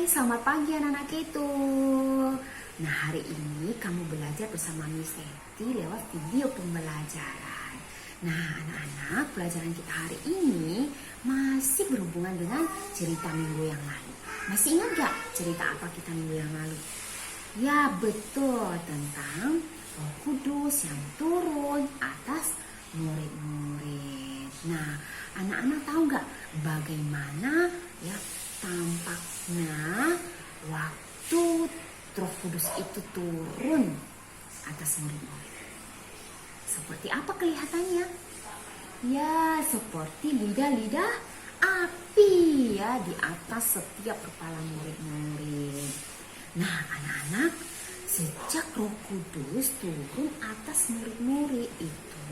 Selamat pagi anak-anak itu. Nah, hari ini kamu belajar bersama Miss Eti lewat video pembelajaran. Nah, anak-anak, pelajaran kita hari ini masih berhubungan dengan cerita minggu yang lalu. Masih ingat gak cerita apa kita minggu yang lalu? Ya, betul, tentang Roh Kudus yang turun atas murid-murid. Nah, anak-anak tahu gak bagaimana ya tampaknya waktu Roh Kudus itu turun atas murid-murid? Seperti apa kelihatannya? Ya, seperti lidah-lidah api ya di atas setiap kepala murid-murid. Nah, anak-anak, sejak Roh Kudus turun atas murid-murid itu,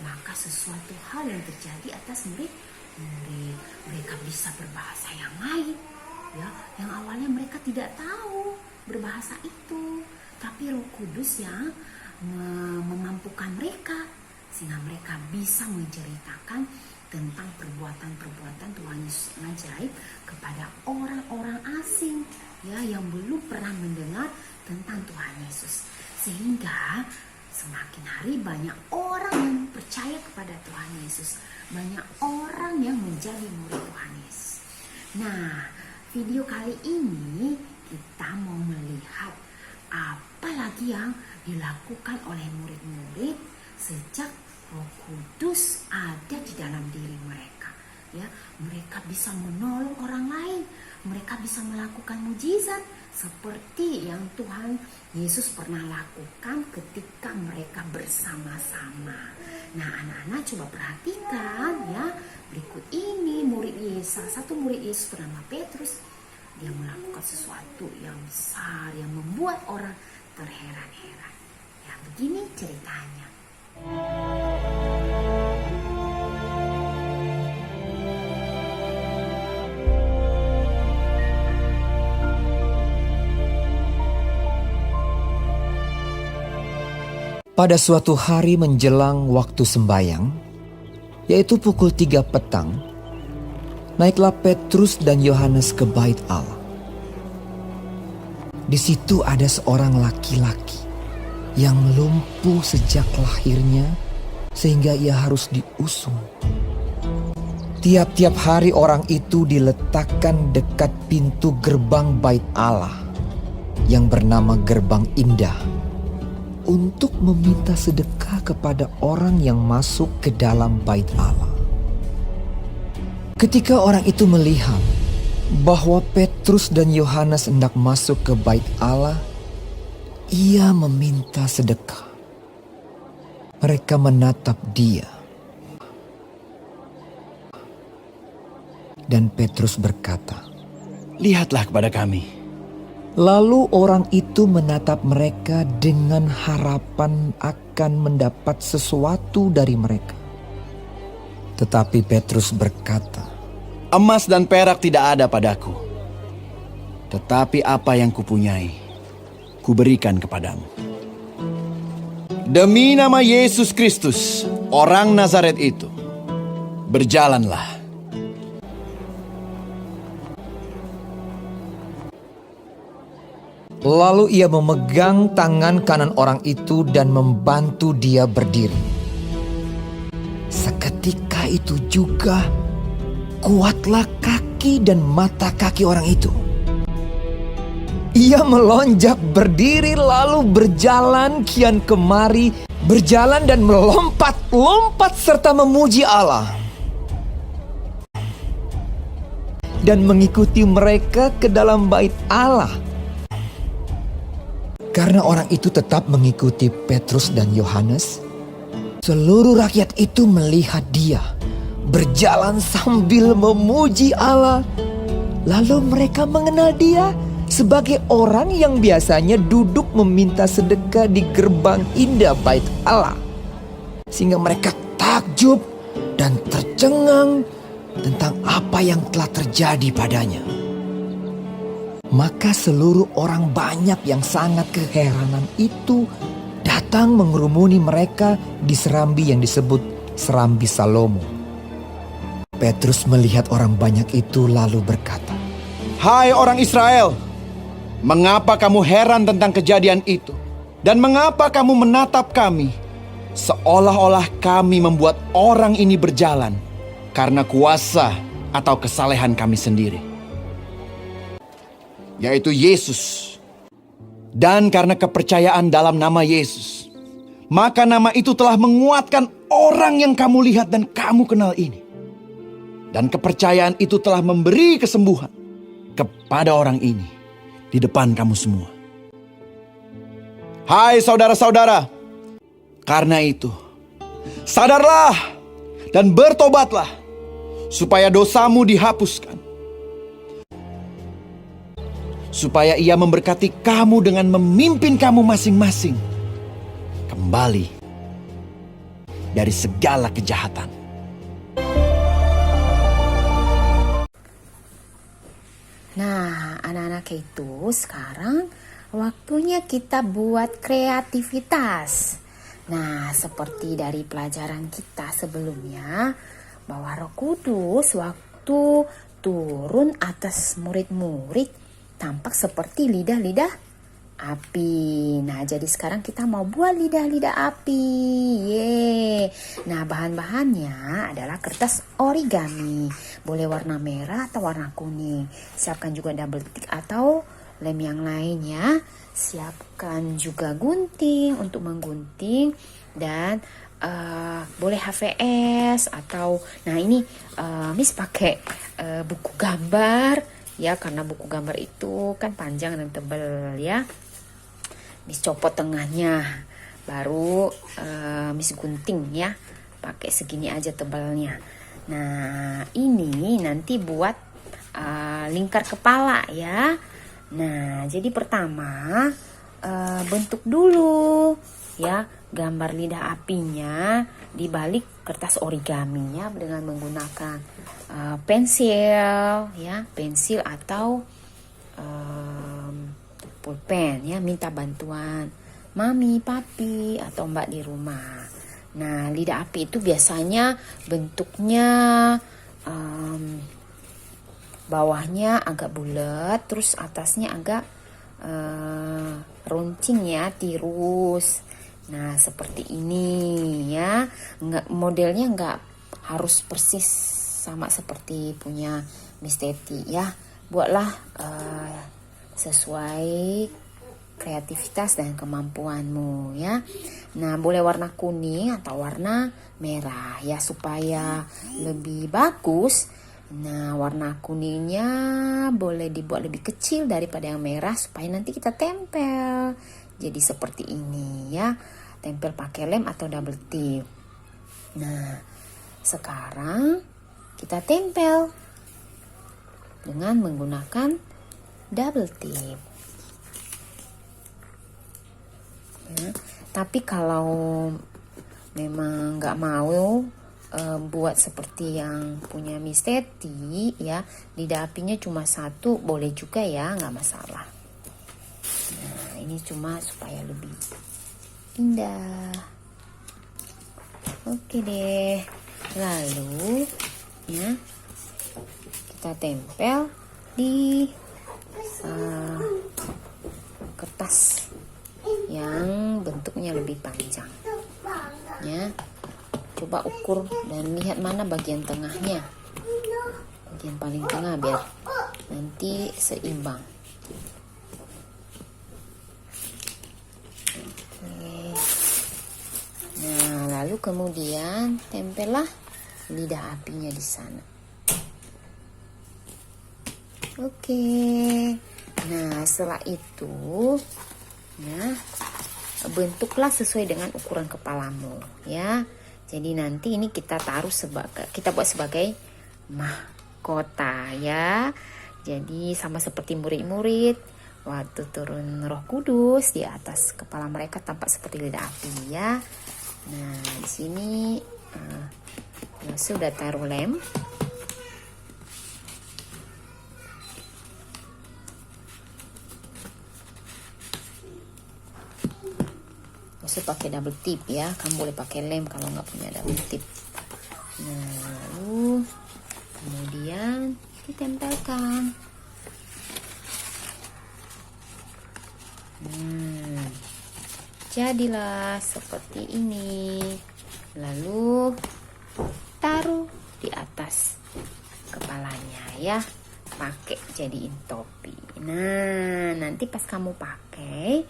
maka sesuatu hal yang terjadi atas murid-murid. Mereka bisa berbahasa yang lain, ya, yang awalnya mereka tidak tahu berbahasa itu, tapi Roh Kudus yang memampukan mereka sehingga mereka bisa menceritakan tentang perbuatan-perbuatan Tuhan Yesus yang ajaib kepada orang-orang asing ya yang belum pernah mendengar tentang Tuhan Yesus, sehingga semakin hari banyak orang yang percaya kepada Tuhan Yesus, banyak orang yang menjadi murid Tuhan Yesus. Nah, video kali ini kita mau melihat apa lagi yang dilakukan oleh murid-murid sejak Roh Kudus ada di dalam diri mereka. Ya, mereka bisa menolong orang lain, mereka bisa melakukan mujizat seperti yang Tuhan Yesus pernah lakukan ketika mereka bersama-sama. Nah, anak-anak coba perhatikan ya. Berikut ini murid Yesus, salah satu murid Yesus bernama Petrus. Dia melakukan sesuatu yang besar yang membuat orang terheran-heran. Ya, begini ceritanya. Pada suatu hari menjelang waktu sembayang, yaitu pukul 3 petang, naiklah Petrus dan Yohanes ke bait Allah. Di situ ada seorang laki-laki yang lumpuh sejak lahirnya sehingga ia harus diusung. Tiap-tiap hari orang itu diletakkan dekat pintu gerbang bait Allah yang bernama Gerbang Indah, untuk meminta sedekah kepada orang yang masuk ke dalam bait Allah. Ketika orang itu melihat bahwa Petrus dan Yohanes hendak masuk ke bait Allah, ia meminta sedekah. Mereka menatap dia. Dan Petrus berkata, "Lihatlah kepada kami." lalu orang itu menatap mereka dengan harapan akan mendapat sesuatu dari mereka. Tetapi Petrus berkata, "Emas dan perak tidak ada padaku, tetapi apa yang kupunyai, kuberikan kepadamu. Demi nama Yesus Kristus, orang Nazaret itu, berjalanlah." Lalu ia memegang tangan kanan orang itu dan membantu dia berdiri. Seketika itu juga kuatlah kaki dan mata kaki orang itu. Ia melonjak berdiri lalu berjalan kian kemari, berjalan dan melompat-lompat serta memuji Allah. Dan mengikuti mereka ke dalam bait Allah. Karena orang itu tetap mengikuti Petrus dan Yohanes, seluruh rakyat itu melihat dia berjalan sambil memuji Allah. Lalu mereka mengenal dia sebagai orang yang biasanya duduk meminta sedekah di gerbang indah bait Allah. Sehingga mereka takjub dan tercengang tentang apa yang telah terjadi padanya. Maka seluruh orang banyak yang sangat keheranan itu datang mengerumuni mereka di serambi yang disebut Serambi Salomo. Petrus melihat orang banyak itu lalu berkata, Hai orang Israel, mengapa kamu heran tentang kejadian itu? Dan mengapa kamu menatap kami seolah-olah kami membuat orang ini berjalan karena kuasa atau kesalehan kami sendiri, yaitu Yesus. Dan karena kepercayaan dalam nama Yesus, maka nama itu telah menguatkan orang yang kamu lihat dan kamu kenal ini. Dan kepercayaan itu telah memberi kesembuhan kepada orang ini di depan kamu semua. Hai saudara-saudara, karena itu sadarlah dan bertobatlah supaya dosamu dihapuskan, supaya Ia memberkati kamu dengan memimpin kamu masing-masing kembali dari segala kejahatan. Nah, anak-anak itu sekarang waktunya kita buat kreativitas. Nah, seperti dari pelajaran kita sebelumnya, bahwa Roh Kudus waktu turun atas murid-murid tampak seperti lidah-lidah api. Nah, jadi sekarang kita mau buat lidah-lidah api. Yeay. Nah, bahan-bahannya adalah kertas origami. Boleh warna merah atau warna kuning. Siapkan juga double tick atau lem yang lainnya. Siapkan juga gunting untuk menggunting. Dan boleh HVS atau, nah ini Miss pakai buku gambar. Ya, karena buku gambar itu kan panjang dan tebal ya. Miss copot tengahnya, baru Miss gunting ya, pakai segini aja tebalnya. Nah, ini nanti buat lingkar kepala ya. Nah, jadi pertama bentuk dulu ya gambar lidah apinya di balik kertas origaminya dengan menggunakan pensil ya, pensil atau pulpen ya. Minta bantuan mami, papi atau mbak di rumah. Nah, lidah api itu biasanya bentuknya bawahnya agak bulat, terus atasnya agak runcing ya, tirus. Nah, seperti ini ya. Modelnya nggak harus persis sama seperti punya Miss Teti ya. Buatlah sesuai kreativitas dan kemampuanmu ya. Nah, boleh warna kuning atau warna merah ya supaya lebih bagus. Nah, warna kuningnya boleh dibuat lebih kecil daripada yang merah supaya nanti kita tempel. Jadi seperti ini ya. Tempel pakai lem atau double tip. Nah, sekarang kita tempel dengan menggunakan double tip. Ya, tapi kalau memang nggak mau buat seperti yang punya Miss Teti ya, lidah apinya cuma satu, boleh juga ya, nggak masalah. Nah, ini cuma supaya lebih indah. Oke deh. Lalu ya kita tempel di kertas yang bentuknya lebih panjang ya. Coba ukur dan lihat mana bagian tengahnya, bagian paling tengah, biar nanti seimbang. Nah, lalu kemudian tempellah lidah apinya di sana. Oke. Nah, setelah itu ya, bentuklah sesuai dengan ukuran kepalamu ya. Jadi nanti ini kita buat sebagai mahkota ya. Jadi sama seperti murid-murid waktu turun Roh Kudus, di atas kepala mereka tampak seperti lidah api ya. Nah, di sini sudah taruh lem. Bisa pakai double tip ya. Kamu boleh pakai lem kalau nggak punya double tip. Nah, lalu kemudian ditempelkan. jadilah seperti ini. Lalu taruh di atas kepalanya ya, pakai jadiin topi. Nah, nanti pas kamu pakai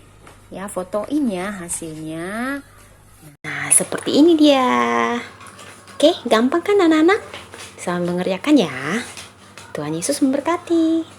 ya, fotoin ya hasilnya. Nah, seperti ini dia. Oke, gampang kan anak-anak? Selamat mengerjakan ya. Tuhan Yesus memberkati.